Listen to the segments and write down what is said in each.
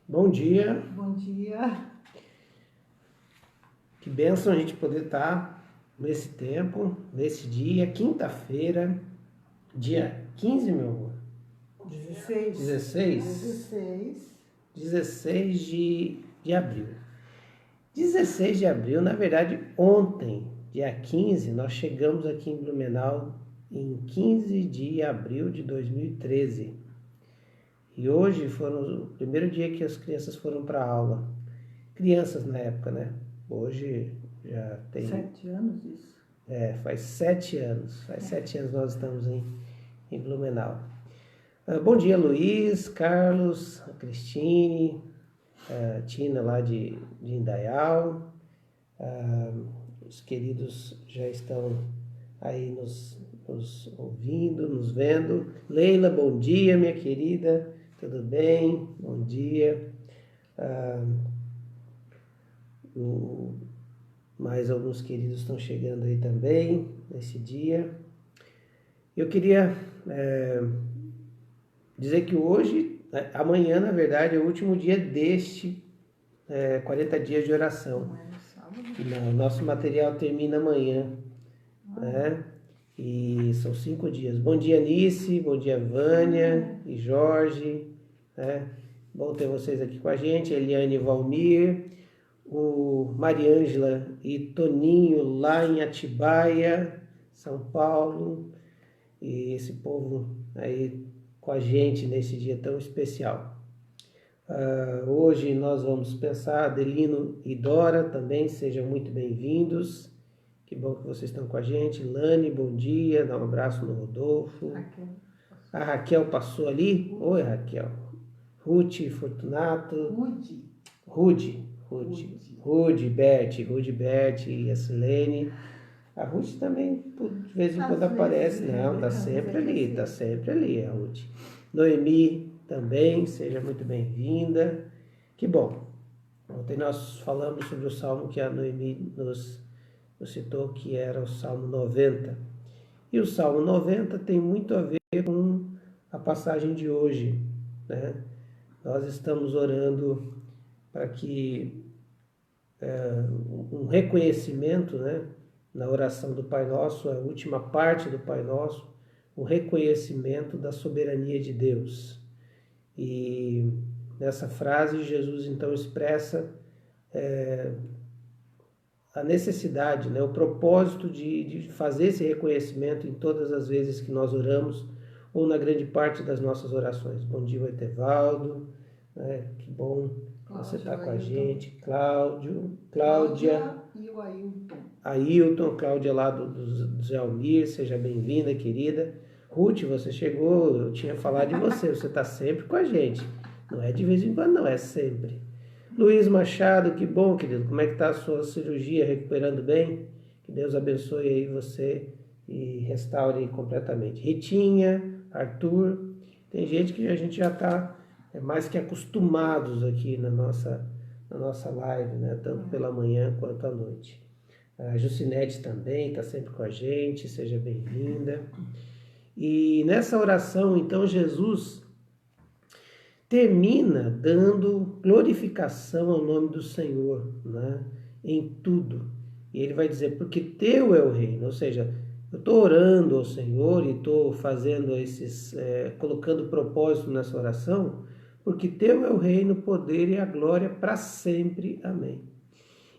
Bom dia, Bom dia. que bênção a gente poder estar nesse tempo, nesse dia, quinta-feira, dia 15, meu amor. 16. 16? 16. 16 de abril. 16 de abril, na verdade, ontem, dia 15, nós chegamos aqui em Blumenau em 15 de abril de 2013. E hoje foi o primeiro dia que as crianças foram para a aula. Crianças na época, né? Hoje já tem... 7 anos isso. Faz 7 anos. Faz 7 anos nós estamos em Blumenau. Bom dia, Luiz, Carlos, a Cristine, a Tina lá de Indaial. Os queridos já estão aí nos ouvindo, nos vendo. Leila, bom dia, minha querida. Tudo bem? Bom dia. Mais alguns queridos estão chegando aí também nesse dia. Eu queria dizer que hoje, amanhã na verdade, é o último dia deste 40 dias de oração. Não é sábado? Não, nosso material termina amanhã, né? E são 5 dias. Bom dia, Anice, bom dia, Vânia e Jorge, né? Bom ter vocês aqui com a gente, Eliane e Valmir, o Mariângela e Toninho lá em Atibaia, São Paulo, e esse povo aí com a gente nesse dia tão especial. Hoje nós vamos pensar, Adelino e Dora também, sejam muito bem-vindos, que bom que vocês estão com a gente. Lani, bom dia, dá um abraço no Rodolfo. A Raquel passou ali? Oi, Raquel. Ruth, Fortunato. Rude, Bert e a Silene. A Ruth também, de vez em quando aparece. Não, tá sempre ali a Ruth. Noemi também, seja muito bem-vinda. Que bom. Ontem nós falamos sobre o salmo que a Noemi nos citou, que era o Salmo 90. E o Salmo 90 tem muito a ver com a passagem de hoje, né? Nós estamos orando para que um reconhecimento, né, na oração do Pai Nosso, a última parte do Pai Nosso, o reconhecimento da soberania de Deus. E nessa frase Jesus então expressa a necessidade, né, o propósito de fazer esse reconhecimento em todas as vezes que nós oramos, ou na grande parte das nossas orações. Bom dia, Etevaldo, né, que bom você está com a gente. Cláudia e o Ailton. Ailton, Cláudia lá do Zé Almir, seja bem-vinda, querida. Ruth, você chegou, eu tinha falado de você, você está sempre com a gente. Não é de vez em quando, não, é sempre. Luiz Machado, que bom, querido. Como é que está a sua cirurgia? Recuperando bem? Que Deus abençoe aí você e restaure completamente. Ritinha, Arthur, tem gente que a gente já está mais que acostumados aqui na nossa live, né? Tanto pela manhã quanto à noite. A Jucinete também está sempre com a gente, seja bem-vinda. E nessa oração, então, Jesus termina dando glorificação ao nome do Senhor, né, em tudo. E ele vai dizer, porque teu é o reino, ou seja, eu estou orando ao Senhor e estou fazendo colocando propósito nessa oração, porque teu é o reino, o poder e a glória para sempre. Amém.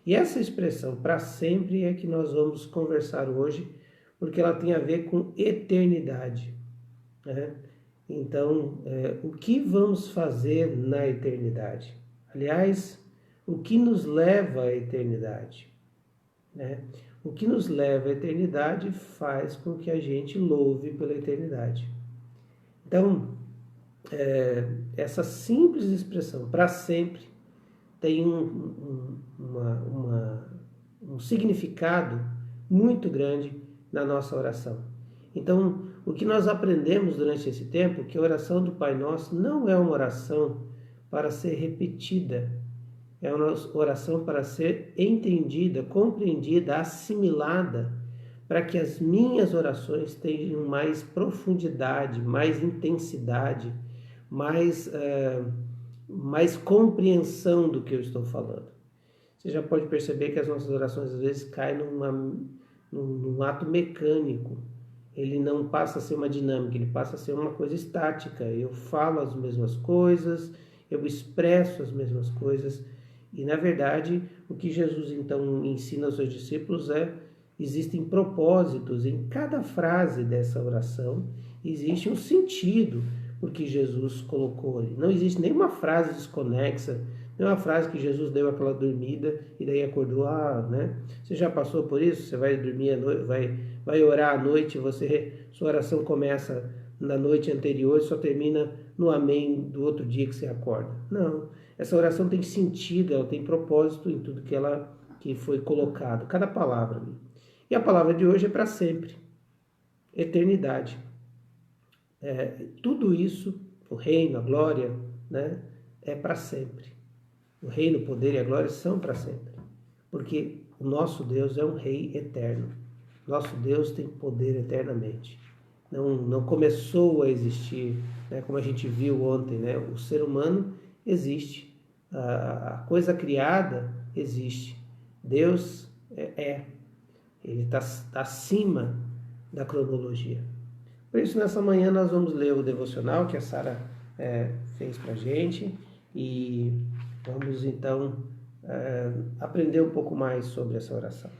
E essa expressão para sempre é que nós vamos conversar hoje, porque ela tem a ver com eternidade, né? Então, o que vamos fazer na eternidade? Aliás, o que nos leva à eternidade, né? O que nos leva à eternidade faz com que a gente louve pela eternidade. Então, essa simples expressão, para sempre, tem um significado muito grande na nossa oração. Então, o que nós aprendemos durante esse tempo é que a oração do Pai Nosso não é uma oração para ser repetida, é uma oração para ser entendida, compreendida, assimilada, para que as minhas orações tenham mais profundidade, mais intensidade, mais mais compreensão do que eu estou falando. Você já pode perceber que as nossas orações às vezes caem num ato mecânico. Ele não passa a ser uma dinâmica, ele passa a ser uma coisa estática. Eu falo as mesmas coisas, eu expresso as mesmas coisas. E, na verdade, o que Jesus, então, ensina aos seus discípulos existem propósitos em cada frase dessa oração, existe um sentido porque Jesus colocou ali. Não existe nenhuma frase desconexa, nenhuma frase que Jesus deu aquela dormida e daí acordou, né? Você já passou por isso? Você vai dormir à noite, vai orar à noite, sua oração começa na noite anterior e só termina no amém do outro dia que você acorda. Não, essa oração tem sentido, ela tem propósito em tudo que foi colocado, cada palavra ali. E a palavra de hoje é para sempre, eternidade. Tudo isso, o reino, a glória, né, é para sempre. O reino, o poder e a glória são para sempre. Porque o nosso Deus é um rei eterno. Nosso Deus tem poder eternamente. Não começou a existir, né, como a gente viu ontem, né, o ser humano existe. A coisa criada existe. Deus Ele está acima da cronologia. Por isso, nessa manhã, nós vamos ler o devocional que a Sara fez para a gente e vamos, então, aprender um pouco mais sobre essa oração.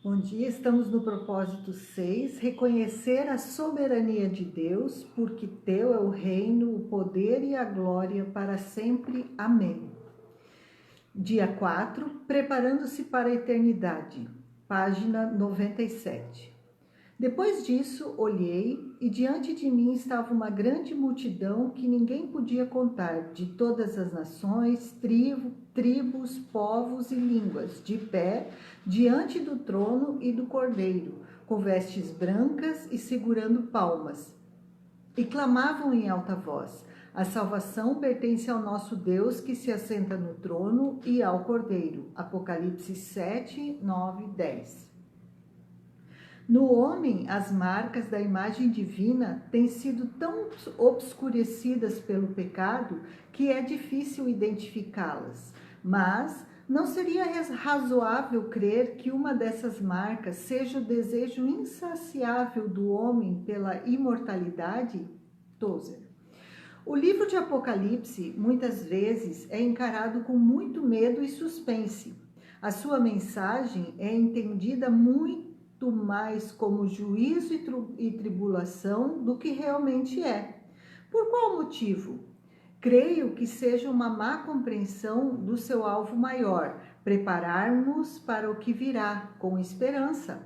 Bom dia, estamos no propósito 6, reconhecer a soberania de Deus, porque teu é o reino, o poder e a glória para sempre. Amém. Dia 4, preparando-se para a eternidade, página 97. Depois disso, olhei e diante de mim estava uma grande multidão que ninguém podia contar, de todas as nações, tribos, povos e línguas, de pé, diante do trono e do Cordeiro, com vestes brancas e segurando palmas. E clamavam em alta voz: a salvação pertence ao nosso Deus que se assenta no trono e ao Cordeiro. Apocalipse 7, 9 e 10. No homem, as marcas da imagem divina têm sido tão obscurecidas pelo pecado que é difícil identificá-las. Mas não seria razoável crer que uma dessas marcas seja o desejo insaciável do homem pela imortalidade? Tozer. O livro de Apocalipse, muitas vezes, é encarado com muito medo e suspense. A sua mensagem é entendida muito mais como juízo e tribulação do que realmente é. Por qual motivo? Creio que seja uma má compreensão do seu alvo maior, preparar-nos para o que virá, com esperança.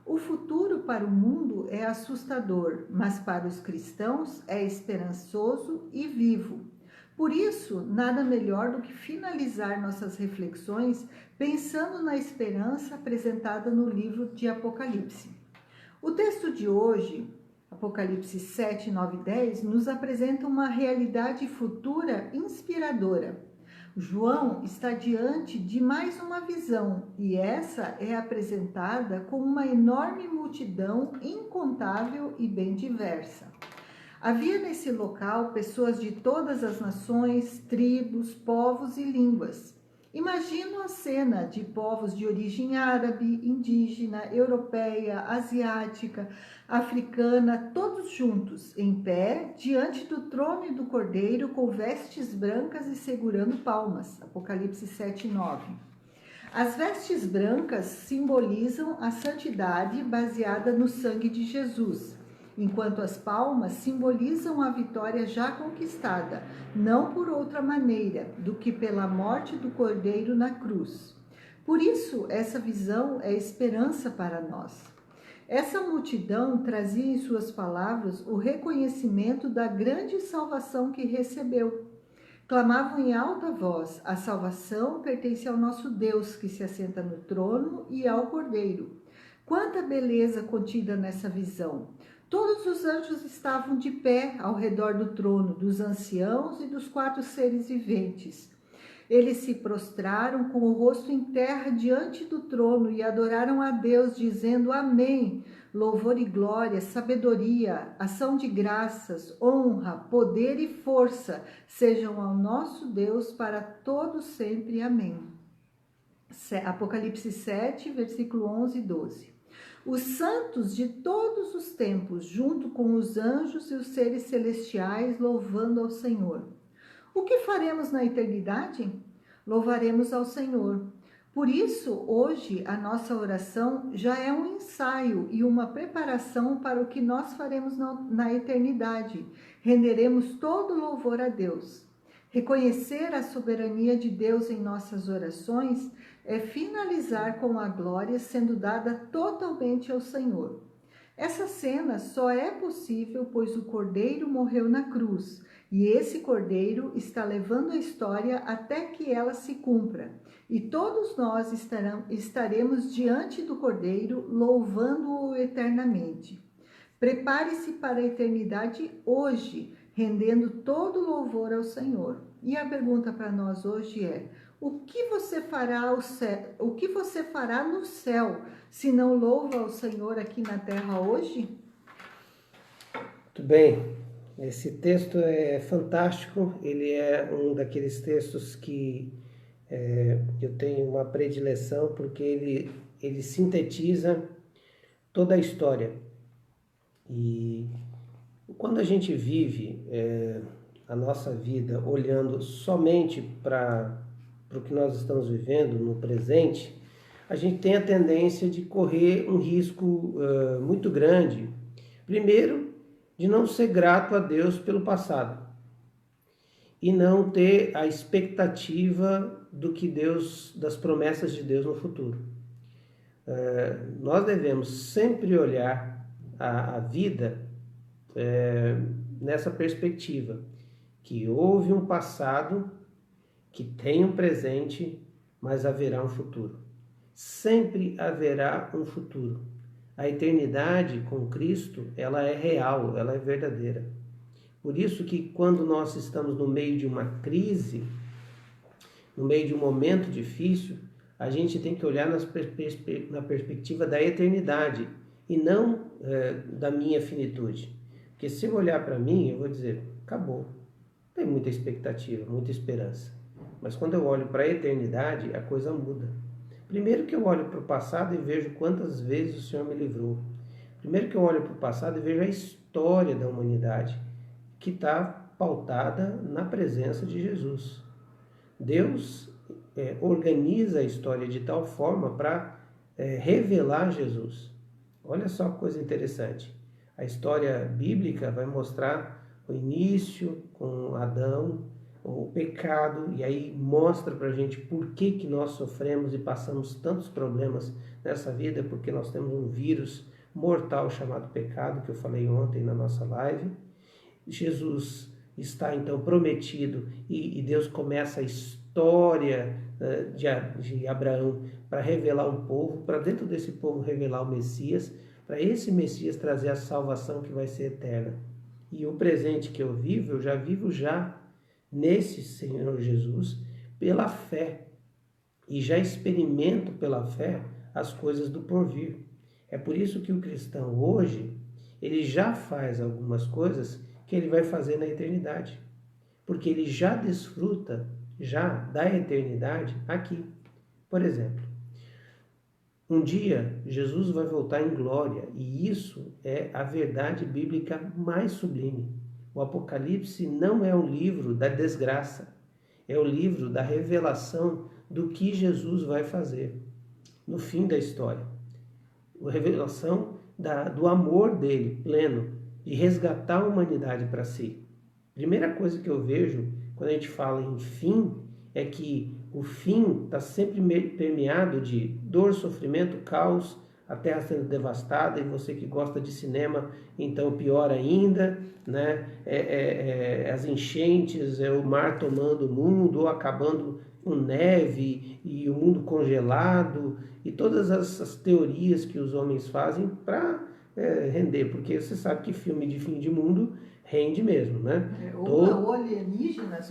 O futuro para o mundo é assustador, mas para os cristãos é esperançoso e vivo. Por isso, nada melhor do que finalizar nossas reflexões pensando na esperança apresentada no livro de Apocalipse. O texto de hoje, Apocalipse 7, 9 e 10, nos apresenta uma realidade futura inspiradora. João está diante de mais uma visão e essa é apresentada com uma enorme multidão incontável e bem diversa. Havia nesse local pessoas de todas as nações, tribos, povos e línguas. Imagino a cena de povos de origem árabe, indígena, europeia, asiática, africana, todos juntos, em pé, diante do trono e do Cordeiro, com vestes brancas e segurando palmas. Apocalipse 7, 9. As vestes brancas simbolizam a santidade baseada no sangue de Jesus, enquanto as palmas simbolizam a vitória já conquistada, não por outra maneira do que pela morte do Cordeiro na cruz. Por isso, essa visão é esperança para nós. Essa multidão trazia em suas palavras o reconhecimento da grande salvação que recebeu. Clamavam em alta voz: a salvação pertence ao nosso Deus que se assenta no trono e ao Cordeiro. Quanta beleza contida nessa visão! Todos os anjos estavam de pé ao redor do trono, dos anciãos e dos 4 seres viventes. Eles se prostraram com o rosto em terra diante do trono e adoraram a Deus, dizendo amém. louvor e glória, sabedoria, ação de graças, honra, poder e força sejam ao nosso Deus para todos sempre. Amém. Apocalipse 7, versículo 11 e 12. Os santos de todos os tempos, junto com os anjos e os seres celestiais, louvando ao Senhor. O que faremos na eternidade? Louvaremos ao Senhor. Por isso, hoje, a nossa oração já é um ensaio e uma preparação para o que nós faremos na eternidade. Renderemos todo louvor a Deus. Reconhecer a soberania de Deus em nossas orações é finalizar com a glória sendo dada totalmente ao Senhor. Essa cena só é possível pois o Cordeiro morreu na cruz, e esse Cordeiro está levando a história até que ela se cumpra. E todos nós estaremos diante do Cordeiro, louvando-o eternamente. Prepare-se para a eternidade hoje, rendendo todo louvor ao Senhor. E a pergunta para nós hoje é: o que você fará no céu se não louva ao Senhor aqui na terra hoje? Muito bem, esse texto é fantástico, ele é um daqueles textos que eu tenho uma predileção porque ele sintetiza toda a história. E quando a gente vive a nossa vida olhando somente para o que nós estamos vivendo no presente, a gente tem a tendência de correr um risco muito grande. Primeiro, de não ser grato a Deus pelo passado e não ter a expectativa das promessas de Deus no futuro. Nós devemos sempre olhar a vida nessa perspectiva, que houve um passado, que tem um presente, mas haverá um futuro. Sempre haverá um futuro. A eternidade com Cristo, ela é real, ela é verdadeira. Por isso que quando nós estamos no meio de uma crise, no meio de um momento difícil, a gente tem que olhar na perspectiva da eternidade e não da minha finitude. Porque se eu olhar para mim, eu vou dizer, acabou. Tem muita expectativa, muita esperança. Mas quando eu olho para a eternidade, a coisa muda. Primeiro que eu olho para o passado e vejo quantas vezes o Senhor me livrou. Primeiro que eu olho para o passado e vejo a história da humanidade, que está pautada na presença de Jesus. Deus organiza a história de tal forma para revelar Jesus. Olha só que coisa interessante. A história bíblica vai mostrar o início com Adão, o pecado, e aí mostra para a gente por que nós sofremos e passamos tantos problemas nessa vida, porque nós temos um vírus mortal chamado pecado, que eu falei ontem na nossa live. Jesus está então prometido e Deus começa a história de Abraão para revelar um povo, para dentro desse povo revelar o Messias, para esse Messias trazer a salvação que vai ser eterna. E o presente que eu já vivo nesse Senhor Jesus pela fé, e já experimento pela fé as coisas do porvir. É por isso que o cristão hoje, ele já faz algumas coisas que ele vai fazer na eternidade, porque ele já desfruta da eternidade aqui. Por exemplo, um dia Jesus vai voltar em glória, e isso é a verdade bíblica mais sublime. O Apocalipse não é um livro da desgraça, é o livro da revelação do que Jesus vai fazer no fim da história. A revelação do amor dele pleno, de resgatar a humanidade para si. Primeira coisa que eu vejo quando a gente fala em fim é que o fim está sempre permeado de dor, sofrimento, caos, a terra sendo devastada, e você que gosta de cinema, então pior ainda, né? As enchentes, o mar tomando o mundo, ou acabando com neve, e o mundo congelado, e todas essas teorias que os homens fazem para render, porque você sabe que filme de fim de mundo rende mesmo, né? Ou alienígenas,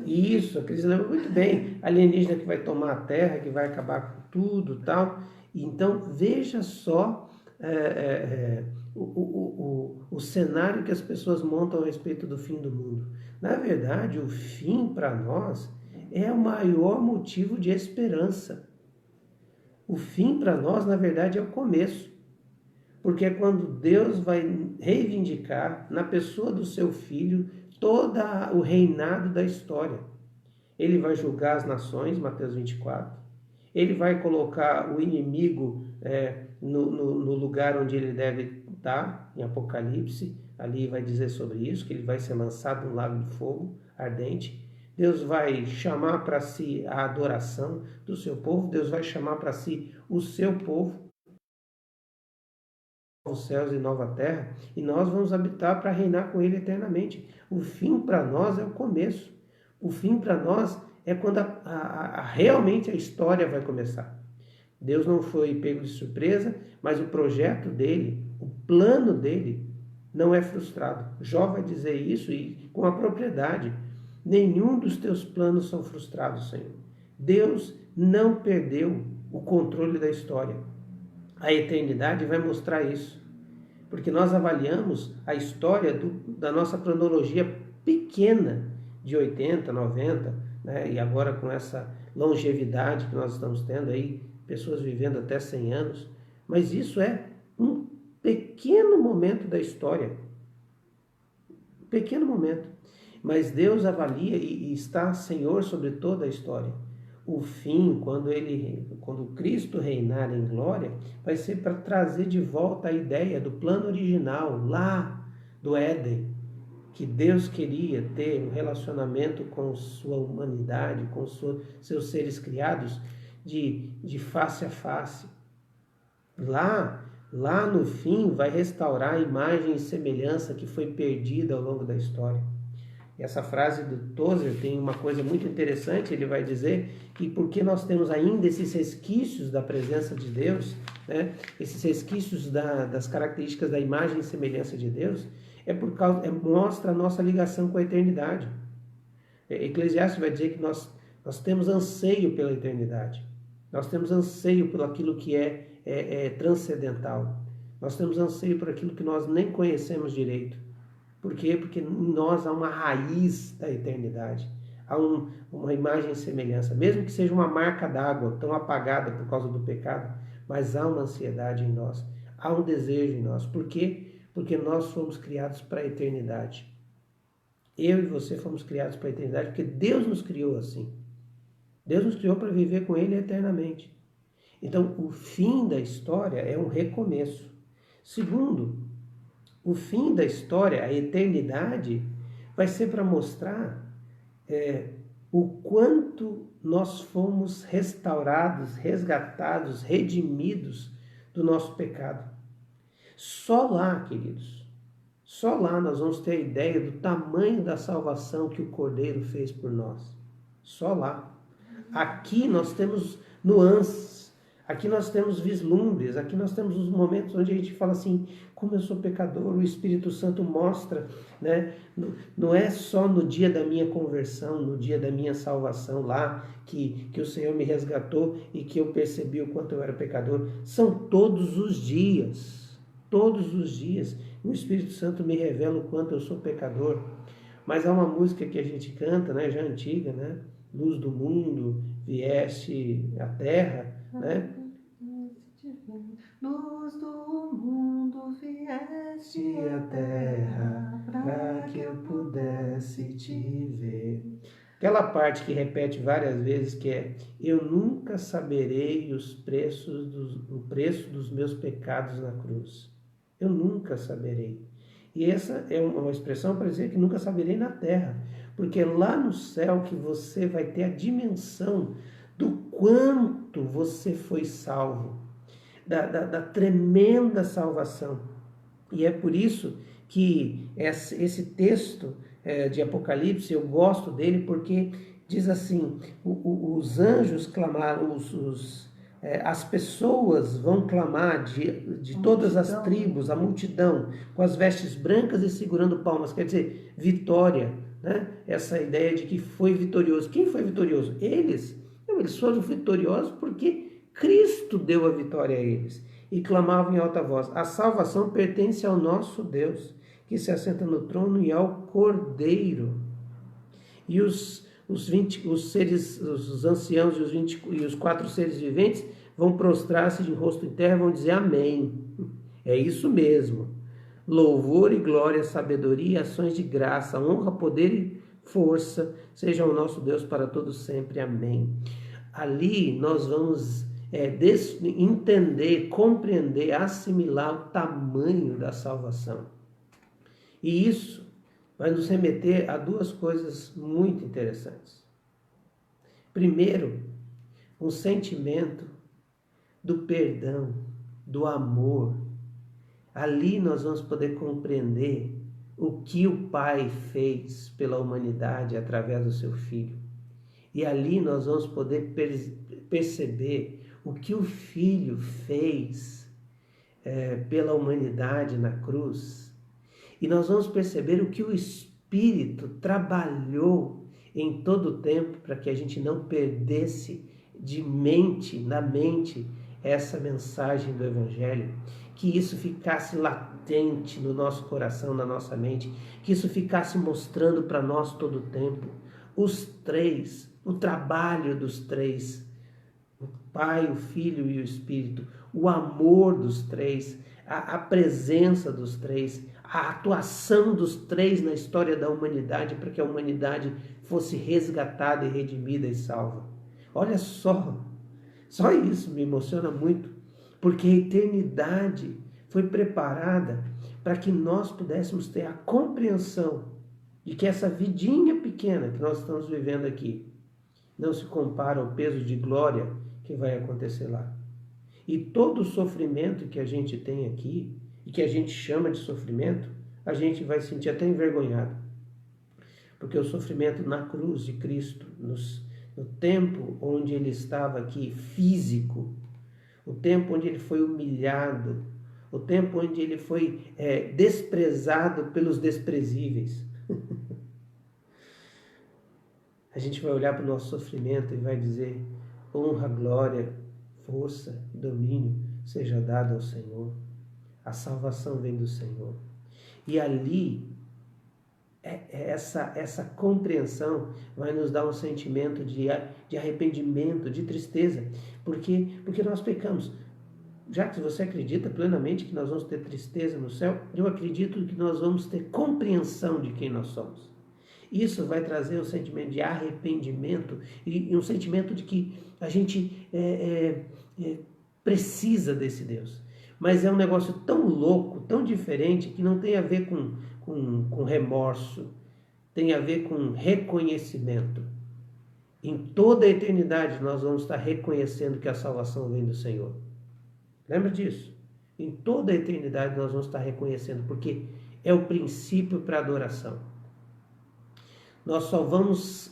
isso, a Cris lembra muito bem, alienígena que vai tomar a terra, que vai acabar com tudo e tal. Então, veja só o cenário que as pessoas montam a respeito do fim do mundo. Na verdade, o fim para nós é o maior motivo de esperança. O fim para nós, na verdade, é o começo. Porque é quando Deus vai reivindicar na pessoa do seu Filho todo o reinado da história. Ele vai julgar as nações, Mateus 24. Ele vai colocar o inimigo no lugar onde ele deve estar, em Apocalipse. Ali vai dizer sobre isso, que ele vai ser lançado no lago de fogo ardente. Deus vai chamar para si a adoração do seu povo. Deus vai chamar para si o seu povo. Novos céus e nova terra, e nós vamos habitar para reinar com ele eternamente. O fim para nós é o começo. O fim para nós é quando realmente a história vai começar. Deus não foi pego de surpresa, mas o projeto dele, o plano dele, não é frustrado. Jó vai dizer isso e com a propriedade. Nenhum dos teus planos são frustrados, Senhor. Deus não perdeu o controle da história. A eternidade vai mostrar isso, porque nós avaliamos a história da nossa cronologia pequena, de 80, 90, né? E agora com essa longevidade que nós estamos tendo aí, pessoas vivendo até 100 anos, mas isso é um pequeno momento da história, um pequeno momento, mas Deus avalia e está Senhor sobre toda a história. O fim, quando Cristo reinar em glória, vai ser para trazer de volta a ideia do plano original, lá do Éden, que Deus queria ter um relacionamento com sua humanidade, com seus seres criados, de face a face. Lá no fim, vai restaurar a imagem e semelhança que foi perdida ao longo da história. Essa frase do Tozer tem uma coisa muito interessante. Ele vai dizer que porque nós temos ainda esses resquícios da presença de Deus, né, esses resquícios das características da imagem e semelhança de Deus, mostra a nossa ligação com a eternidade. Eclesiastes vai dizer que nós temos anseio pela eternidade. Nós temos anseio por aquilo que é transcendental. Nós temos anseio por aquilo que nós nem conhecemos direito. Por quê? Porque em nós há uma raiz da eternidade, há uma imagem e semelhança, mesmo que seja uma marca d'água tão apagada por causa do pecado, mas há uma ansiedade em nós, há um desejo em nós. Por quê? Porque nós fomos criados para a eternidade. Eu e você fomos criados para a eternidade porque Deus nos criou assim. Deus nos criou para viver com Ele eternamente. Então, o fim da história é um recomeço. Segundo, o fim da história, a eternidade, vai ser para mostrar o quanto nós fomos restaurados, resgatados, redimidos do nosso pecado. Só lá, queridos, só lá nós vamos ter a ideia do tamanho da salvação que o Cordeiro fez por nós. Só lá. Aqui nós temos nuances, aqui nós temos vislumbres, aqui nós temos os momentos onde a gente fala assim, como eu sou pecador, o Espírito Santo mostra, né? Não é só no dia da minha conversão, no dia da minha salvação lá, que o Senhor me resgatou e que eu percebi o quanto eu era pecador. São todos os dias, o Espírito Santo me revela o quanto eu sou pecador. Mas há uma música que a gente canta, né, já antiga, né? Luz do mundo, vieste à terra, né? Luz do mundo, vieste à terra, para que eu pudesse te ver. Aquela parte que repete várias vezes, que é: eu nunca saberei o preço dos meus pecados na cruz. Eu nunca saberei. E essa é uma expressão para dizer que nunca saberei na terra, porque é lá no céu que você vai ter a dimensão do quanto você foi salvo, da tremenda salvação. E é por isso que esse texto de Apocalipse, eu gosto dele, porque diz assim, os anjos clamaram, as pessoas vão clamar de todas as tribos, a multidão, com as vestes brancas e segurando palmas, quer dizer, vitória, né? Essa ideia de que foi vitorioso. Quem foi vitorioso? Eles. Não, eles foram vitoriosos porque Cristo deu a vitória a eles. e clamavam em alta voz: a salvação pertence ao nosso Deus, que se assenta no trono, e ao Cordeiro. E os seres, os anciãos e os 4 seres viventes vão prostrar-se de rosto em terra e vão dizer amém. É isso mesmo. Louvor e glória, sabedoria, ações de graça, honra, poder e força sejam o nosso Deus para todos sempre. Amém. Ali nós vamos entender, compreender, assimilar o tamanho da salvação. E isso vai nos remeter a 2 coisas muito interessantes. Primeiro, um sentimento do perdão, do amor. Ali nós vamos poder compreender o que o Pai fez pela humanidade através do seu Filho. E ali nós vamos poder perceber o que o Filho fez pela humanidade na cruz. E nós vamos perceber o que o Espírito trabalhou em todo o tempo para que a gente não perdesse na mente, essa mensagem do Evangelho, que isso ficasse latente no nosso coração, na nossa mente, que isso ficasse mostrando para nós todo o tempo. Os 3, o trabalho dos 3, o Pai, o Filho e o Espírito, o amor dos 3, a presença dos 3, a atuação dos 3 na história da humanidade para que a humanidade fosse resgatada e redimida e salva. Olha só isso me emociona muito, porque a eternidade foi preparada para que nós pudéssemos ter a compreensão de que essa vidinha pequena que nós estamos vivendo aqui não se compara ao peso de glória que vai acontecer lá. E todo o sofrimento que a gente tem aqui, e que a gente chama de sofrimento, a gente vai sentir até envergonhado. Porque o sofrimento na cruz de Cristo, no tempo onde ele estava aqui, físico, o tempo onde ele foi humilhado, o tempo onde ele foi desprezado pelos desprezíveis. A gente vai olhar para o nosso sofrimento e vai dizer: honra, glória, força, domínio seja dado ao Senhor. A salvação vem do Senhor. E ali, essa compreensão vai nos dar um sentimento de arrependimento, de tristeza, porque nós pecamos. Já que você acredita plenamente que nós vamos ter tristeza no céu, eu acredito que nós vamos ter compreensão de quem nós somos. Isso vai trazer um sentimento de arrependimento e um sentimento de que a gente precisa desse Deus. Mas é um negócio tão louco, tão diferente, que não tem a ver com remorso, tem a ver com reconhecimento. Em toda a eternidade nós vamos estar reconhecendo que a salvação vem do Senhor. Lembra disso? Em toda a eternidade nós vamos estar reconhecendo, porque é o princípio para a adoração. Nós só vamos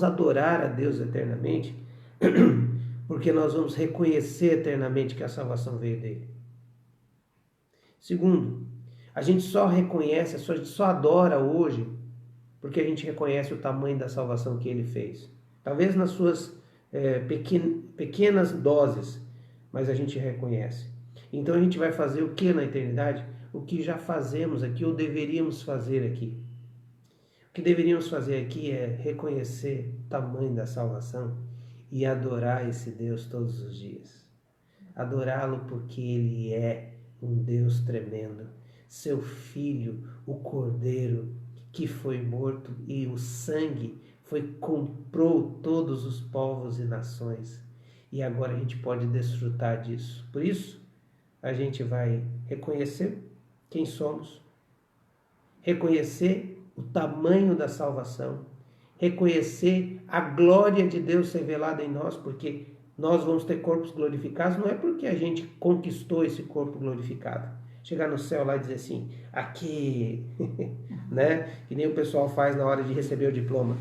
adorar a Deus eternamente porque nós vamos reconhecer eternamente que a salvação veio dele. Segundo, a gente só reconhece, a gente só adora hoje porque a gente reconhece o tamanho da salvação que ele fez. Talvez nas suas pequenas doses, mas a gente reconhece. Então a gente vai fazer o que na eternidade? O que já fazemos aqui ou deveríamos fazer aqui. O que deveríamos fazer aqui é reconhecer o tamanho da salvação e adorar esse Deus todos os dias. Adorá-lo porque ele é um Deus tremendo. Seu Filho, o Cordeiro, que foi morto e o sangue comprou todos os povos e nações. E agora a gente pode desfrutar disso. Por isso, a gente vai reconhecer quem somos, reconhecer o tamanho da salvação, reconhecer a glória de Deus revelada em nós, porque nós vamos ter corpos glorificados, não é porque a gente conquistou esse corpo glorificado. Chegar no céu lá e dizer assim, aqui, né? Que nem o pessoal faz na hora de receber o diploma.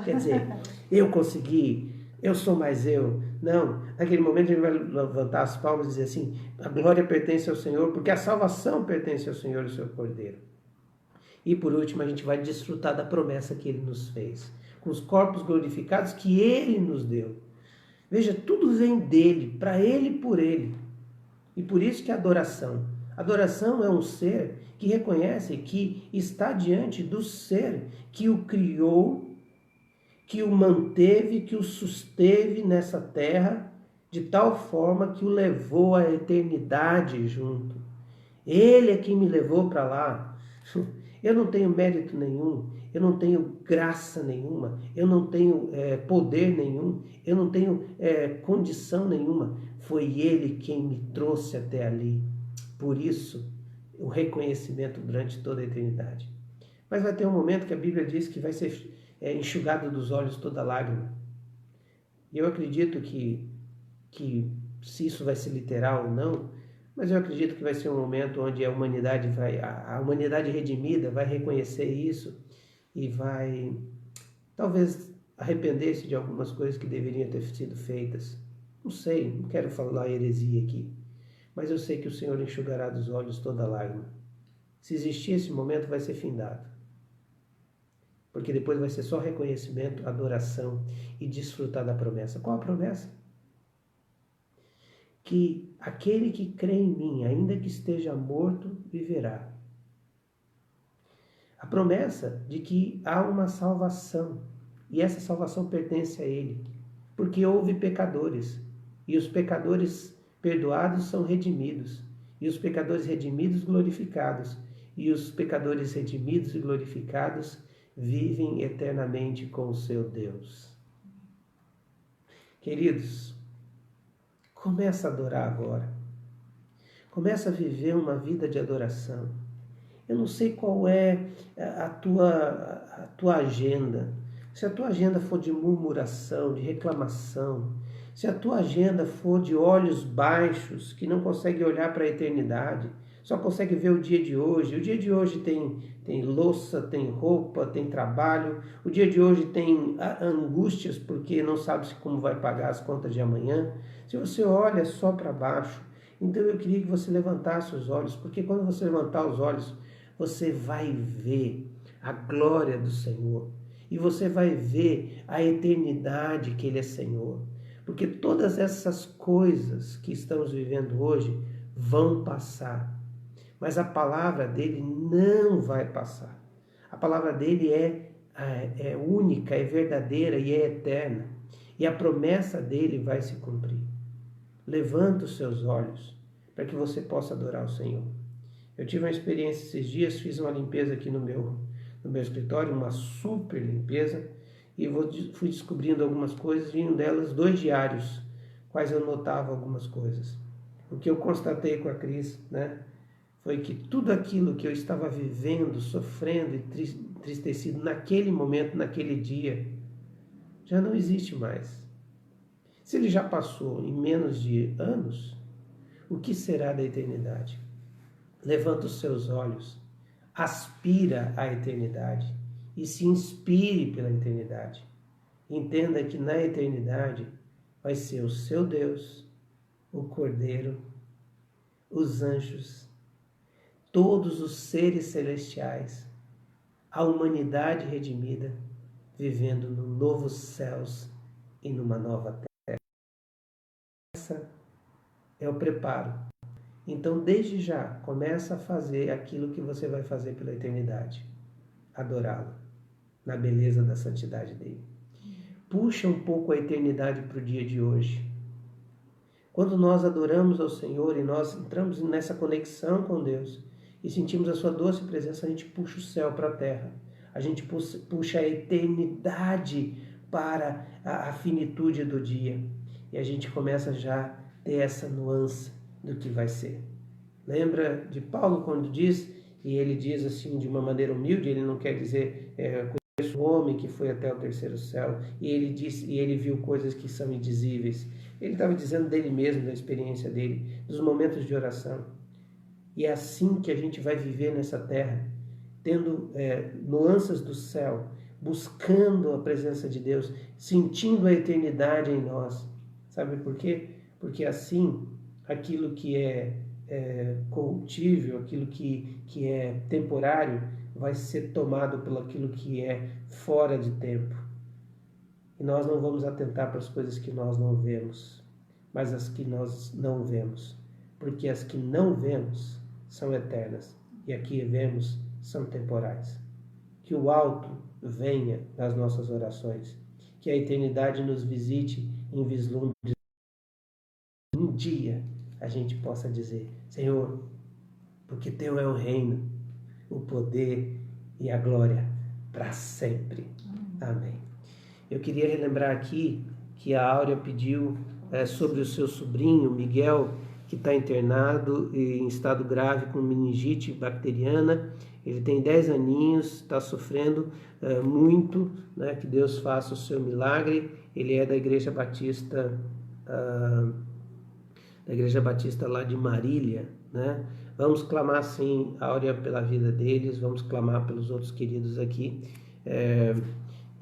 Quer dizer, eu consegui, eu sou mais eu. Não, naquele momento a gente vai levantar as palmas e dizer assim, a glória pertence ao Senhor, porque a salvação pertence ao Senhor e ao seu Cordeiro. E por último, a gente vai desfrutar da promessa que ele nos fez, com os corpos glorificados que ele nos deu. Veja, tudo vem dele, para ele e por ele. E por isso que a adoração. Adoração é um ser que reconhece que está diante do ser que o criou, que o manteve, que o susteve nessa terra, de tal forma que o levou à eternidade junto. Ele é quem me levou para lá. Eu não tenho mérito nenhum, eu não tenho graça nenhuma, eu não tenho poder nenhum, eu não tenho condição nenhuma. Foi Ele quem me trouxe até ali. Por isso, o reconhecimento durante toda a eternidade. Mas vai ter um momento que a Bíblia diz que vai ser enxugado dos olhos toda lágrima. E eu acredito que se isso vai ser literal ou não, mas eu acredito que vai ser um momento onde a humanidade redimida vai reconhecer isso e vai talvez arrepender-se de algumas coisas que deveriam ter sido feitas. Não sei, não quero falar heresia aqui, mas eu sei que o Senhor enxugará dos olhos toda lágrima. Se existir esse momento, vai ser findado. Porque depois vai ser só reconhecimento, adoração e desfrutar da promessa. Qual a promessa? Que aquele que crê em mim, ainda que esteja morto, viverá. A promessa de que há uma salvação, e essa salvação pertence a Ele, porque houve pecadores, e os pecadores perdoados são redimidos, e os pecadores redimidos glorificados, e os pecadores redimidos e glorificados vivem eternamente com o seu Deus. Queridos, começa a adorar agora. Começa a viver uma vida de adoração. Eu não sei qual é a tua agenda. Se a tua agenda for de murmuração, de reclamação, se a tua agenda for de olhos baixos, que não consegue olhar para a eternidade, só consegue ver o dia de hoje. O dia de hoje tem louça, tem roupa, tem trabalho. O dia de hoje tem angústias porque não sabe como vai pagar as contas de amanhã. Se você olha só para baixo, então eu queria que você levantasse os olhos, porque quando você levantar os olhos, você vai ver a glória do Senhor. E você vai ver a eternidade que Ele é Senhor. Porque todas essas coisas que estamos vivendo hoje vão passar. Mas a palavra dele não vai passar. A palavra dele é única, é verdadeira e é eterna. E a promessa dele vai se cumprir. Levanta os seus olhos para que você possa adorar o Senhor. Eu tive uma experiência esses dias, fiz uma limpeza aqui no meu escritório, uma super limpeza, e fui descobrindo algumas coisas, e em um delas 2 diários, quais eu notava algumas coisas. O que eu constatei com a Cris, foi que tudo aquilo que eu estava vivendo, sofrendo e entristecido naquele momento, naquele dia, já não existe mais. Se ele já passou em menos de anos, o que será da eternidade? Levanta os seus olhos, aspira à eternidade e se inspire pela eternidade. Entenda que na eternidade vai ser o seu Deus, o Cordeiro, os anjos, todos os seres celestiais, a humanidade redimida, vivendo no novos céus e numa nova terra. Essa é o preparo. Então, desde já, começa a fazer aquilo que você vai fazer pela eternidade. Adorá-lo, na beleza da santidade dele. Puxa um pouco a eternidade para o dia de hoje. Quando nós adoramos ao Senhor e nós entramos nessa conexão com Deus e sentimos a sua doce presença, a gente puxa o céu para a terra. A gente puxa a eternidade para a finitude do dia. E a gente começa já a ter essa nuance do que vai ser. Lembra de Paulo quando diz, e ele diz assim de uma maneira humilde, ele não quer dizer, conheço um homem que foi até o terceiro céu, e ele viu coisas que são indizíveis. Ele estava dizendo dele mesmo, da experiência dele, dos momentos de oração. E é assim que a gente vai viver nessa terra, tendo nuances do céu, buscando a presença de Deus, sentindo a eternidade em nós. Sabe por quê? Porque assim, aquilo que é corruptível, aquilo que é temporário, vai ser tomado pelo aquilo que é fora de tempo. E nós não vamos atentar para as coisas que nós não vemos, mas as que nós não vemos. Porque as que não vemos são eternas e as que vemos são temporais. Que o alto venha nas nossas orações. Que a eternidade nos visite em vislumbres. Um dia a gente possa dizer: Senhor, porque teu é o reino, o poder e a glória para sempre. Amém. Eu queria relembrar aqui que a Áurea pediu sobre o seu sobrinho, Miguel, que está internado em estado grave com meningite bacteriana. Ele tem 10 aninhos, está sofrendo muito, né? Que Deus faça o seu milagre. Ele é da Igreja Batista lá de Marília, né? Vamos clamar sim, Áurea, pela vida deles, vamos clamar pelos outros queridos aqui,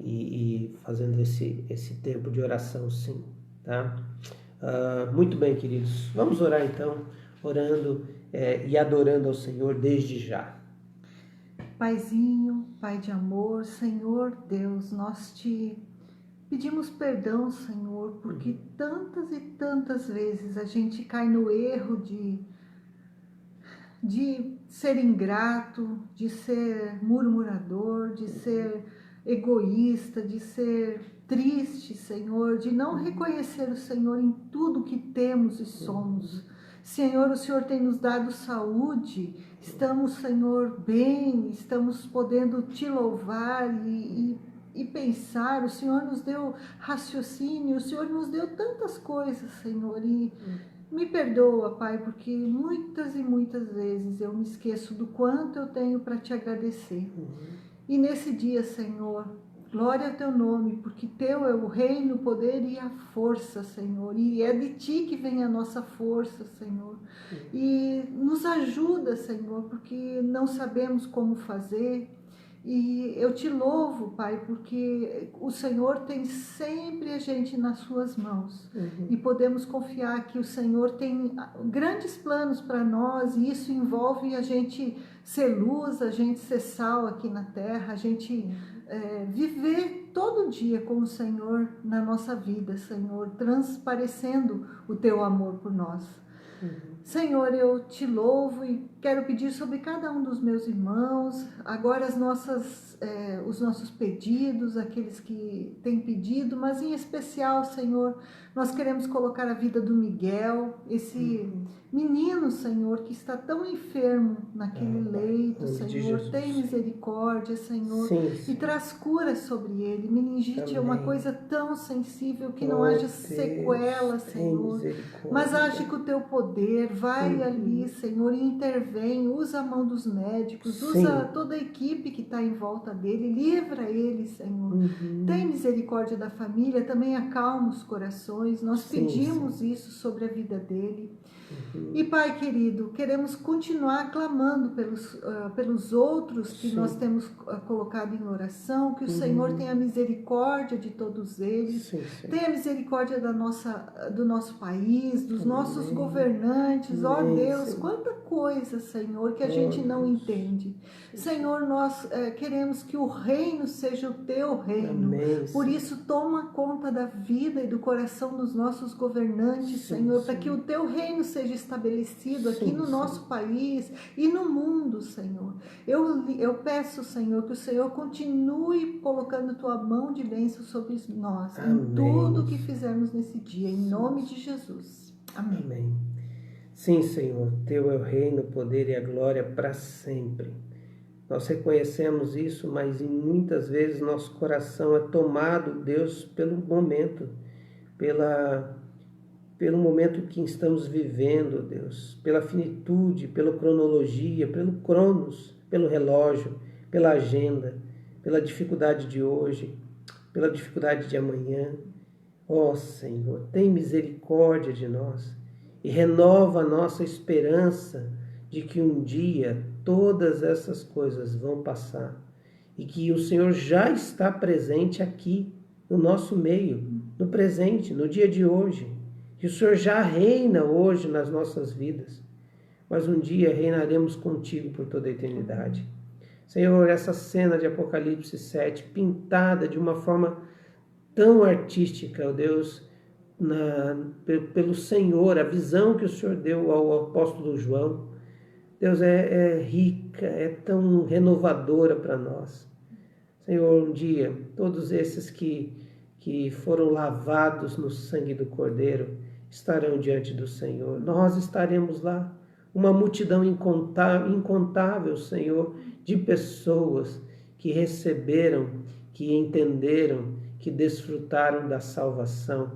e fazendo esse tempo de oração, sim, tá? Muito bem, queridos, vamos orar então, orando e adorando ao Senhor desde já. Paizinho, Pai de amor, Senhor Deus, nós te pedimos perdão, Senhor, porque tantas e tantas vezes a gente cai no erro de ser ingrato, de ser murmurador, de ser egoísta, de ser triste, Senhor, de não reconhecer o Senhor em tudo que temos e somos. Senhor, o Senhor tem nos dado saúde, estamos, Senhor, bem, estamos podendo te louvar e pensar. O Senhor nos deu raciocínio, o Senhor nos deu tantas coisas, Senhor, e me perdoa, Pai, porque muitas e muitas vezes eu me esqueço do quanto eu tenho para te agradecer. E nesse dia, Senhor, glória ao teu nome, porque teu é o reino, o poder e a força, Senhor. E é de ti que vem a nossa força, Senhor. E nos ajuda, Senhor, porque não sabemos como fazer. E eu te louvo, Pai, porque o Senhor tem sempre a gente nas suas mãos. E podemos confiar que o Senhor tem grandes planos para nós, e isso envolve a gente ser luz, a gente ser sal aqui na terra, a gente viver todo dia com o Senhor na nossa vida, Senhor, transparecendo o teu amor por nós. Senhor, eu te louvo e quero pedir sobre cada um dos meus irmãos, agora os nossos pedidos, aqueles que têm pedido, mas em especial, Senhor, nós queremos colocar a vida do Miguel, esse menino, Senhor, que está tão enfermo naquele leito, Senhor, tem misericórdia, Senhor, e traz cura sobre ele. Meningite é uma coisa tão sensível, que não haja sequela, Senhor, mas age com o teu poder, vai ali, Senhor, e intervém, usa a mão dos médicos, usa toda a equipe que está em volta dele, livra ele, Senhor. Tem misericórdia da família, também acalma os corações, nós pedimos isso sobre a vida dele. E Pai querido, queremos continuar clamando pelos outros que nós temos colocado em oração, que o Senhor tenha misericórdia de todos eles, tenha misericórdia do nosso país, dos nossos governantes. Ó Deus, quanta coisa, Senhor, que a gente não entende. Senhor, nós queremos que o reino seja o teu reino. Por isso, toma conta da vida e do coração dos nossos governantes, Senhor, para que o teu reino seja estabelecido aqui no nosso país e no mundo, Senhor. Eu peço, Senhor, que o Senhor continue colocando tua mão de bênção sobre nós, em tudo que fizermos nesse dia, em nome de Jesus. Amém. Sim, Senhor, teu é o reino, o poder e a glória para sempre. Nós reconhecemos isso, mas muitas vezes nosso coração é tomado, Deus, pelo momento, pelo momento que estamos vivendo, Deus, pela finitude, pela cronologia, pelo cronos, pelo relógio, pela agenda, pela dificuldade de hoje, pela dificuldade de amanhã. Ó Senhor, tem misericórdia de nós e renova a nossa esperança de que um dia todas essas coisas vão passar e que o Senhor já está presente aqui no nosso meio, no presente, no dia de hoje. Que o Senhor já reina hoje nas nossas vidas, mas um dia reinaremos contigo por toda a eternidade. Senhor, essa cena de Apocalipse 7, pintada de uma forma tão artística, ó Deus, pelo Senhor, a visão que o Senhor deu ao apóstolo João. Deus, é rica, é tão renovadora para nós. Senhor, um dia, todos esses que foram lavados no sangue do Cordeiro estarão diante do Senhor. Nós estaremos lá, uma multidão incontável, Senhor, de pessoas que receberam, que entenderam, que desfrutaram da salvação.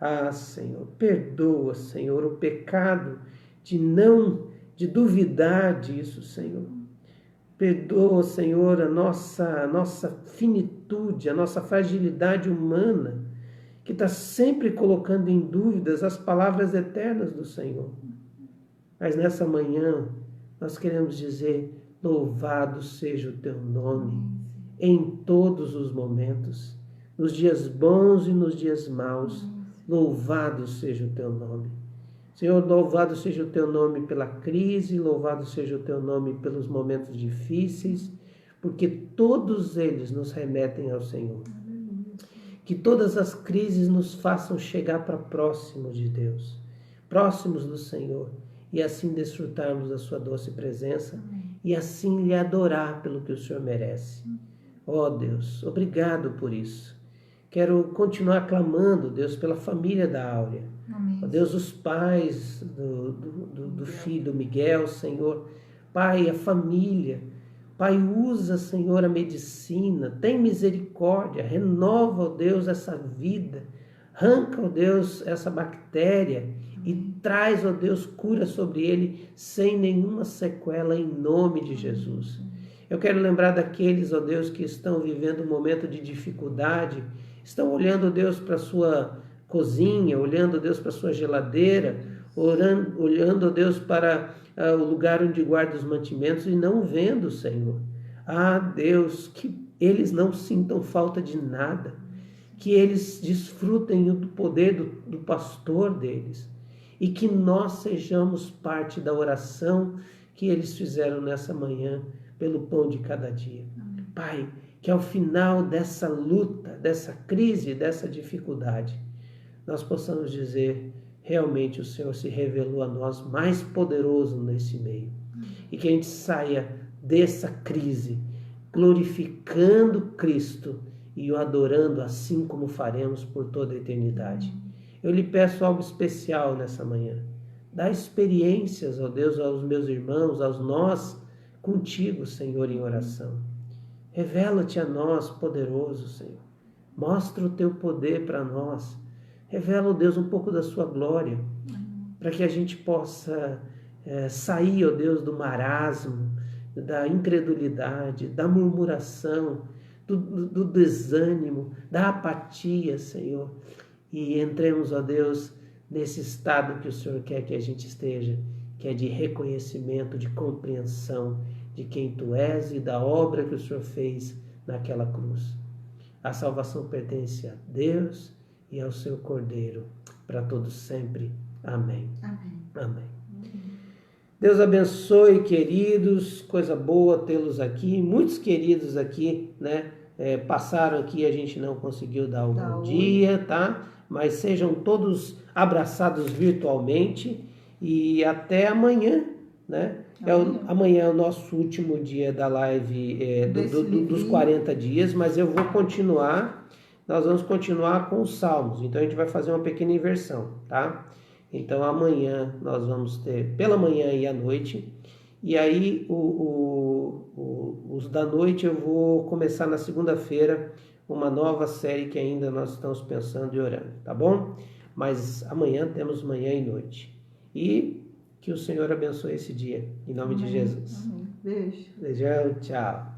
Ah, Senhor, perdoa, Senhor, o pecado de duvidar disso, Senhor. Perdoa, Senhor, a nossa finitude, a nossa fragilidade humana, que está sempre colocando em dúvidas as palavras eternas do Senhor. Mas nessa manhã, nós queremos dizer, louvado seja o teu nome, em todos os momentos, nos dias bons e nos dias maus, louvado seja o teu nome. Senhor, louvado seja o teu nome pela crise, louvado seja o teu nome pelos momentos difíceis, porque todos eles nos remetem ao Senhor. Que todas as crises nos façam chegar para próximos de Deus, próximos do Senhor, e assim desfrutarmos da sua doce presença e assim lhe adorar pelo que o Senhor merece. Ó Deus, obrigado por isso. Quero continuar clamando, Deus, pela família da Áurea. Ó Deus, os pais do filho Miguel, Senhor. Pai, a família. Pai, usa, Senhor, a medicina. Tem misericórdia. Renova, ó Deus, essa vida. Arranca, ó Deus, essa bactéria. E traz, ó Deus, cura sobre ele sem nenhuma sequela, em nome de Jesus. Eu quero lembrar daqueles, ó Deus, que estão vivendo um momento de dificuldade. Estão olhando, Deus, para a sua cozinha, olhando, Deus, para a sua geladeira, olhando, Deus, para o lugar onde guarda os mantimentos e não vendo, Senhor. Ah, Deus, que eles não sintam falta de nada, que eles desfrutem do poder do pastor deles e que nós sejamos parte da oração que eles fizeram nessa manhã pelo pão de cada dia. Pai, que ao final dessa luta, dessa crise, dessa dificuldade, nós possamos dizer, realmente o Senhor se revelou a nós mais poderoso nesse meio. E que a gente saia dessa crise glorificando Cristo e o adorando assim como faremos por toda a eternidade. Eu lhe peço algo especial nessa manhã. Dá experiências, ó Deus, aos meus irmãos, aos nós, contigo, Senhor, em oração. Revela-te a nós, poderoso, Senhor. Mostra o teu poder para nós. Revela, ó Deus, um pouco da sua glória, para que a gente possa sair, ó Deus, do marasmo, da incredulidade, da murmuração, do desânimo, da apatia, Senhor. E entremos, ó Deus, nesse estado que o Senhor quer que a gente esteja, que é de reconhecimento, de compreensão de quem Tu és e da obra que o Senhor fez naquela cruz. A salvação pertence a Deus e ao Seu Cordeiro, para todos sempre. Amém. Amém. Amém. Deus abençoe, queridos, coisa boa tê-los aqui, muitos queridos aqui, né? Passaram aqui, a gente não conseguiu dar o bom dia, tá? Mas sejam todos abraçados virtualmente e até amanhã, né? Amanhã é o nosso último dia da live dos 40 dias, mas eu vou continuar, nós vamos continuar com os salmos, então a gente vai fazer uma pequena inversão, tá? Então amanhã nós vamos ter pela manhã e à noite, e aí os da noite eu vou começar na segunda-feira uma nova série que ainda nós estamos pensando e orando, tá bom? Mas amanhã temos manhã e noite. E que o Senhor abençoe esse dia, em nome de Jesus. Amém. Beijo. Beijão, tchau.